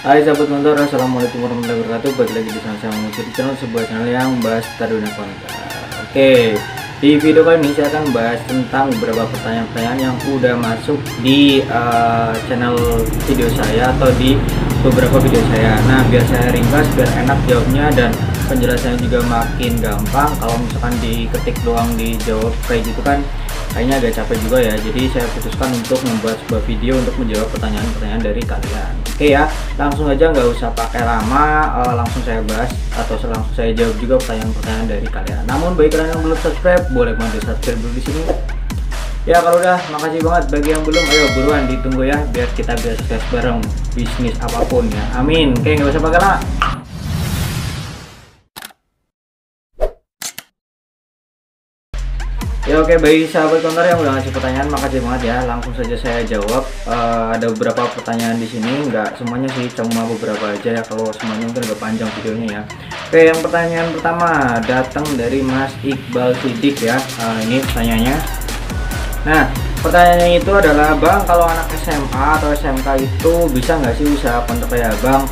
Hai sahabat motor, assalamualaikum warahmatullahi wabarakatuh. Balik lagi di channel saya Mengusir, di sebuah channel yang membahas dunia konten. Oke, di video kali ini saya akan bahas tentang beberapa pertanyaan-pertanyaan yang udah masuk di channel video saya atau di beberapa video saya. Nah, biar saya ringkas, biar enak jawabnya dan penjelasannya juga makin gampang. Kalau misalkan diketik doang dijawab kayak gitu kan kayaknya agak capek juga ya. Jadi saya putuskan untuk membuat sebuah video untuk menjawab pertanyaan-pertanyaan dari kalian. Oke ya, langsung aja, nggak usah pakai lama, langsung saya bahas atau langsung saya jawab juga pertanyaan-pertanyaan dari kalian. Namun bagi kalian yang belum subscribe, boleh banget di subscribe dulu di sini. Ya kalau udah, makasih banget. Bagi yang belum, ayo buruan ditunggu ya, biar kita bisa sukses bareng bisnis apapun ya. Amin. Oke, nggak usah pakai lama. Ya oke, bagi sahabat konter yang udah ngasih pertanyaan, makasih banget ya. Langsung saja saya jawab. Ada beberapa pertanyaan di sini, nggak semuanya sih, cuma beberapa aja ya. Kalau semuanya mungkin agak panjang videonya ya. Oke, yang pertanyaan pertama datang dari Mas Iqbal Sidik ya. Ini pertanyaannya. Nah, pertanyaannya itu adalah, Bang, kalau anak SMA atau SMK itu bisa nggak sih usaha konter kayak Bang?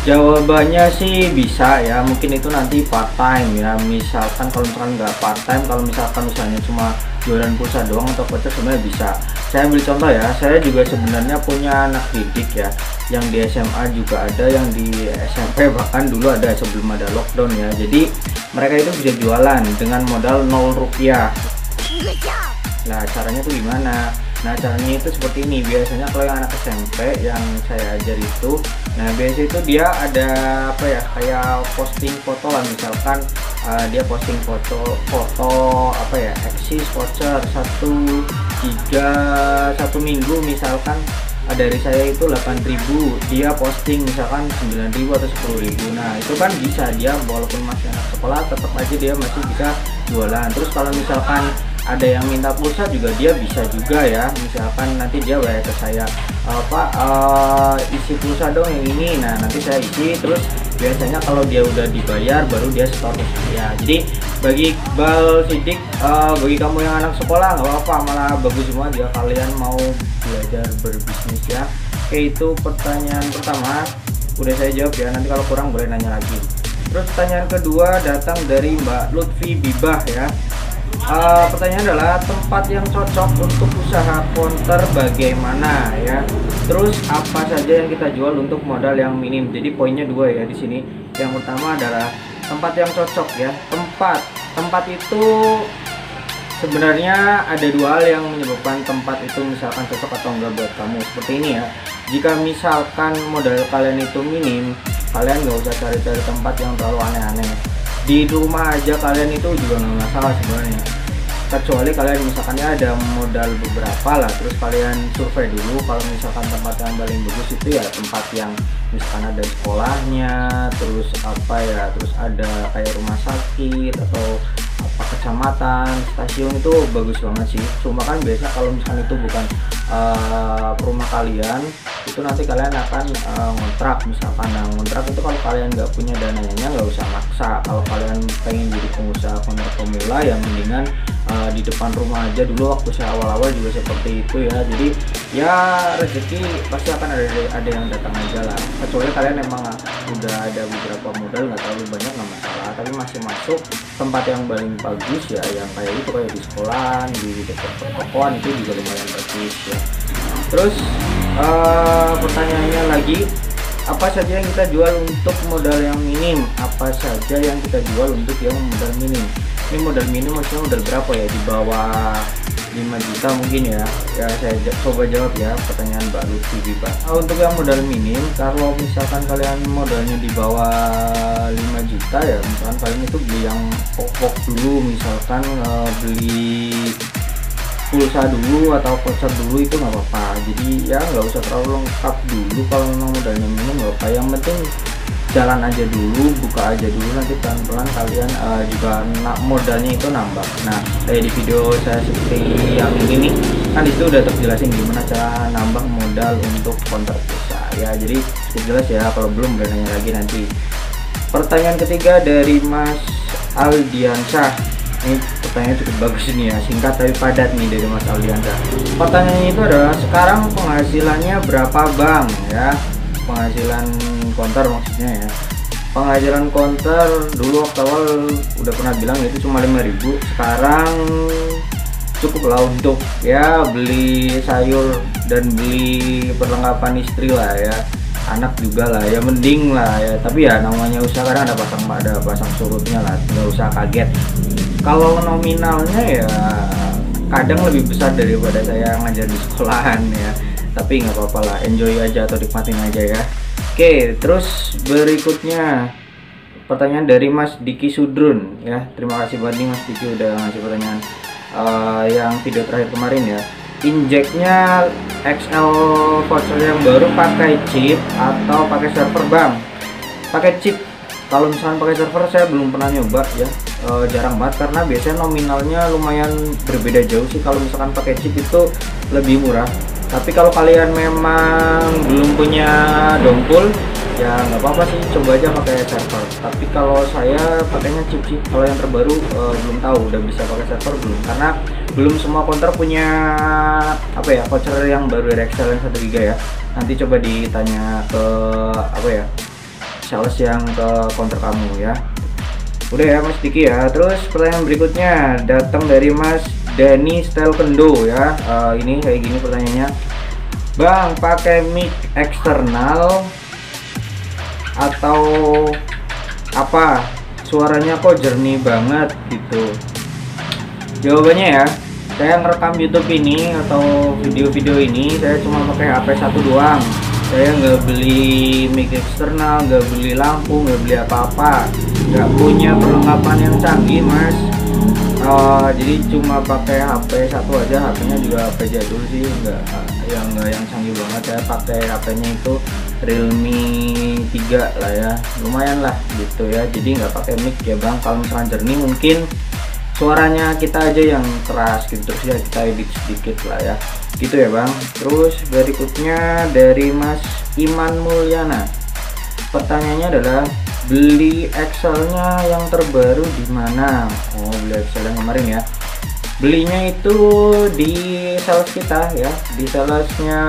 Jawabannya sih bisa ya, mungkin itu nanti part time ya. Misalkan kalau misalkan nggak part time, kalau misalkan misalnya cuma jualan pulsa doang atau voucher, sebenarnya bisa. Saya ambil contoh ya, saya juga sebenarnya punya anak didik ya, yang di SMA juga ada, yang di SMP bahkan dulu ada sebelum ada lockdown ya. Jadi mereka itu bisa jualan dengan modal 0 rupiah. Nah, caranya tuh gimana? Nah, caranya itu seperti ini. Biasanya kalau yang anak SMP yang saya ajar itu, nah biasanya itu dia ada apa ya, kayak posting foto lah. Misalkan dia posting foto apa ya, eksis voucher 1 minggu misalkan dari saya itu 8.000, dia posting misalkan 9.000 atau 10.000. Nah itu kan bisa, dia walaupun masih anak sekolah tetap aja dia masih bisa jualan. Terus kalau misalkan ada yang minta pulsa juga dia bisa juga ya. Misalkan nanti dia bayar ke saya, isi pulsa dong yang ini. Nah nanti saya isi, terus biasanya kalau dia udah dibayar baru dia store ke saya. Jadi bagi Iqbal Sidik, bagi kamu yang anak sekolah nggak apa-apa, malah bagus semua dia kalian mau belajar berbisnis ya. Oke, itu pertanyaan pertama udah saya jawab ya. Nanti kalau kurang boleh nanya lagi. Terus pertanyaan kedua datang dari Mbak Lutfi Bibah ya. Pertanyaan adalah, tempat yang cocok untuk usaha konter bagaimana ya? Terus apa saja yang kita jual untuk modal yang minim? Jadi poinnya dua ya di sini. Yang pertama adalah tempat yang cocok ya. Tempat itu sebenarnya ada dua hal yang menyebabkan tempat itu misalkan cocok atau enggak buat kamu. Seperti ini ya. Jika misalkan modal kalian itu minim, kalian nggak usah cari-cari tempat yang terlalu aneh-aneh. Di rumah aja kalian itu juga nggak masalah sebenarnya, kecuali kalian misalkan ya ada modal beberapa lah, terus kalian survei dulu. Kalau misalkan tempat yang paling bagus itu ya tempat yang misalkan ada sekolahnya, terus apa ya, terus ada kayak rumah sakit atau apa kecamatan, stasiun, itu bagus banget sih. Cuma kan biasanya kalau misalkan itu bukan rumah kalian, itu nanti kalian akan ngontrak misalkan. Nah ngontrak itu kalau kalian nggak punya dananya nggak usah maksa. Kalau kalian pengen jadi pengusaha konter pemula ya mendingan di depan rumah aja dulu. Waktu saya awal-awal juga seperti itu ya. Jadi ya rezeki pasti akan ada yang datang aja lah, kecuali kalian emang udah ada beberapa modal, nggak terlalu banyak, nggak masalah, tapi masih masuk tempat yang paling bagus ya, yang kayak itu, kayak di sekolahan, di dekat pertokoan, itu juga lumayan bagus ya. Terus pertanyaannya lagi, apa saja yang kita jual untuk modal yang minim? Apa saja yang kita jual untuk yang modal minim? Ini modal minim maksudnya modal berapa ya? Di bawah 5 juta mungkin ya. Ya saya coba jawab ya pertanyaan Mbak Lutfi Bibah. Untuk yang modal minim, kalau misalkan kalian modalnya di bawah 5 juta ya, misalkan kalian itu beli yang pokok dulu, misalkan beli pulsa dulu atau voucher dulu, itu nggak apa-apa. Jadi ya nggak usah terlalu lengkap dulu. Kalau memang modalnya minim nggak apa-apa, yang penting jalan aja dulu, buka aja dulu, nanti pelan-pelan kalian juga modalnya itu nambah. Nah kayak di video saya seperti yang ini nih, kan itu udah terjelasin gimana cara nambah modal untuk konter pulsa ya. Jadi cukup jelas ya, kalau belum boleh nanya lagi nanti. Pertanyaan ketiga dari Mas Aldiansyah. Ini pertanyaan cukup bagus nih ya, singkat tapi padat nih dari Mas Aldiansyah. Pertanyaannya itu adalah, sekarang penghasilannya berapa Bang ya? penghasilan konter maksudnya ya. Penghasilan konter dulu waktu awal udah pernah bilang itu cuma 5.000, sekarang cukup lah untuk ya beli sayur dan beli perlengkapan istri lah ya, anak juga lah ya, mending lah ya. Tapi ya namanya usaha kadang ada pasang surutnya lah, nggak usah kaget. Kalau nominalnya ya kadang lebih besar daripada saya ngajar di sekolahan ya, tapi nggak apa-apa lah, enjoy aja atau nikmatin aja ya. Oke, terus berikutnya pertanyaan dari Mas Diki Sudrun ya. Terima kasih banget Mas Diki udah ngasih pertanyaan yang video terakhir kemarin ya. Injeknya XL voucher yang baru pakai chip atau pakai server bang? Pakai chip. Kalau misalkan pakai server saya belum pernah nyoba ya, jarang banget karena biasanya nominalnya lumayan berbeda jauh sih. Kalau misalkan pakai chip itu lebih murah. Tapi kalau kalian memang belum punya dongkul ya nggak apa-apa sih, coba aja pakai server. Tapi kalau saya pakainya chip sih. Kalau yang terbaru belum tahu udah bisa pakai server belum, karena belum semua counter punya apa ya, voucher yang baru dari Excel yang 1 GB ya. Nanti coba ditanya ke apa ya, sales yang ke counter kamu ya. Udah ya Mas Diki ya. Terus pertanyaan berikutnya datang dari Mas Dani Style Kendo ya. Ini kayak gini pertanyaannya, bang pakai mic eksternal atau apa, suaranya kok jernih banget gitu? Jawabannya ya, saya ngerekam YouTube ini atau video-video ini saya cuma pakai HP 1 doang. Saya nggak beli mic eksternal, nggak beli lampu, nggak beli apa-apa, nggak punya perlengkapan yang canggih mas. Jadi cuma pakai HP 1 aja, HP-nya juga HP jadul sih, nggak yang canggih banget. Saya pakai HP-nya itu Realme 3 lah ya, lumayan lah gitu ya. Jadi nggak pakai mic ya bang. Kalau misalkan jernih mungkin suaranya kita aja yang keras gitu, terus ya kita edit sedikit lah ya gitu ya bang. Terus berikutnya dari Mas Iman Mulyana, pertanyaannya adalah beli Excel-nya yang terbaru di mana? Oh, beli Excel yang kemarin ya. Belinya itu di sales kita ya, di salesnya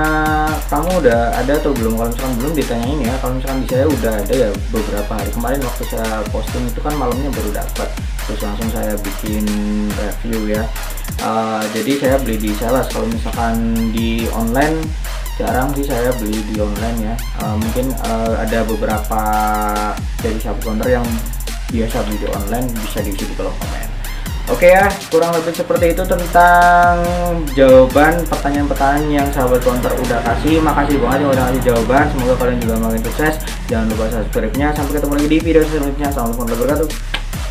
kamu udah ada atau belum? Kalau misalkan belum ditanyain ya. Kalau misalkan di saya udah ada ya beberapa hari kemarin waktu saya posting itu kan malamnya baru dapat, terus langsung saya bikin review ya. Jadi saya beli di sales. Kalau misalkan di online jarang sih saya beli di online ya. Mungkin ada beberapa dari subcounter yang biasa beli di online, bisa diisi di kolom komen. Oke ya, kurang lebih seperti itu tentang jawaban pertanyaan-pertanyaan yang sahabat counter udah kasih. Makasih banget yang udah kasih jawaban. Semoga kalian juga makin sukses. Jangan lupa subscribe-nya. Sampai ketemu lagi di video selanjutnya. Assalamualaikum warahmatullahi wabarakatuh.